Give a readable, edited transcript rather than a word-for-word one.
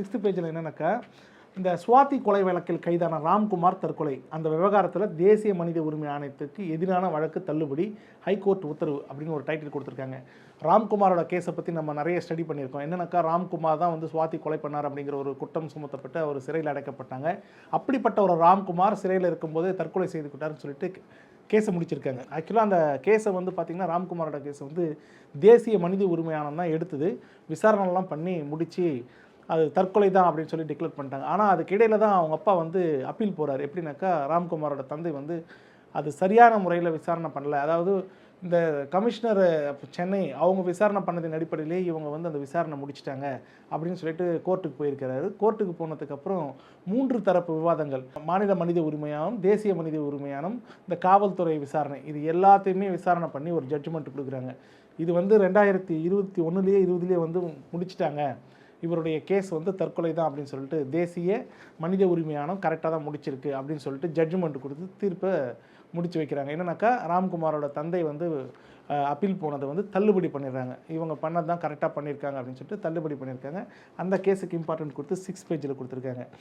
6th பேஜில் என்னன்னாக்கா, இந்த சுவாதி கொலை வழக்கில் கைதான ராம்குமார் தற்கொலை அந்த விவகாரத்தில் தேசிய மனித உரிமை ஆணையத்துக்கு எதிரான வழக்கு தள்ளுபடி, ஹைகோர்ட் உத்தரவு அப்படின்னு ஒரு டைட்டில் கொடுத்துருக்காங்க. ராம்குமாரோட கேஸை பற்றி நம்ம நிறைய ஸ்டடி பண்ணியிருக்கோம். என்னன்னாக்கா, ராம்குமார் தான் வந்து சுவாதி கொலை பண்ணார் அப்படிங்கிற ஒரு குற்றம் சுமத்தப்பட்டு அவர் சிறையில் அடைக்கப்பட்டாங்க. அப்படிப்பட்ட ஒரு ராம்குமார் சிறையில் இருக்கும்போது தற்கொலை செய்து கொண்டார்னு சொல்லிட்டு கேஸை முடிச்சிருக்காங்க. ஆக்சுவலாக அந்த கேஸை வந்து பார்த்திங்கன்னா, ராம்குமாரோட கேஸை வந்து தேசிய மனித உரிமை ஆணையம் தான் எடுத்தது. விசாரணைலாம் பண்ணி முடித்து அது தற்கொலை தான் அப்படின்னு சொல்லி டிக்ளேர் பண்ணிட்டாங்க. ஆனால் அதுக்கு இடையில தான் அவங்க அப்பா வந்து அப்பீல் போகிறார். எப்படின்னாக்கா, ராம்குமாரோட தந்தை வந்து அது சரியான முறையில் விசாரணை பண்ணல. அதாவது இந்த கமிஷனர் சென்னை அவங்க விசாரணை பண்ணதின் அடிப்படையிலே இவங்க வந்து அந்த விசாரணை முடிச்சிட்டாங்க அப்படின்னு சொல்லிட்டு கோர்ட்டுக்கு போயிருக்கிறாரு. கோர்ட்டுக்கு போனதுக்கப்புறம் 3 தரப்பு விவாதங்கள், மாநில மனித உரிமையானம், தேசிய மனித உரிமையானம், இந்த காவல்துறை விசாரணை, இது எல்லாத்தையுமே விசாரணை பண்ணி ஒரு ஜட்ஜ்மெண்ட் கொடுக்குறாங்க. இது வந்து 2021 20 வந்து முடிச்சிட்டாங்க. இவருடைய கேஸ் வந்து தற்கொலை தான் அப்படின்னு சொல்லிட்டு தேசிய மனித உரிமையானம் கரெக்டாக தான் முடிச்சிருக்கு அப்படின்னு சொல்லிட்டு ஜட்ஜ்மெண்ட் கொடுத்து தீர்ப்பை முடிச்சு வைக்கிறாங்க. என்னன்னாக்கா, ராம்குமாரோட தந்தை வந்து அப்பீல் போனதை வந்து தள்ளுபடி பண்ணிடுறாங்க. இவங்க பண்ணது தான் கரெக்டாக பண்ணியிருக்காங்க அப்படின்னு சொல்லிட்டு தள்ளுபடி பண்ணியிருக்காங்க. அந்த கேஸுக்கு இம்பார்ட்டன்ட் கொடுத்து 6 பேஜில் கொடுத்துருக்காங்க.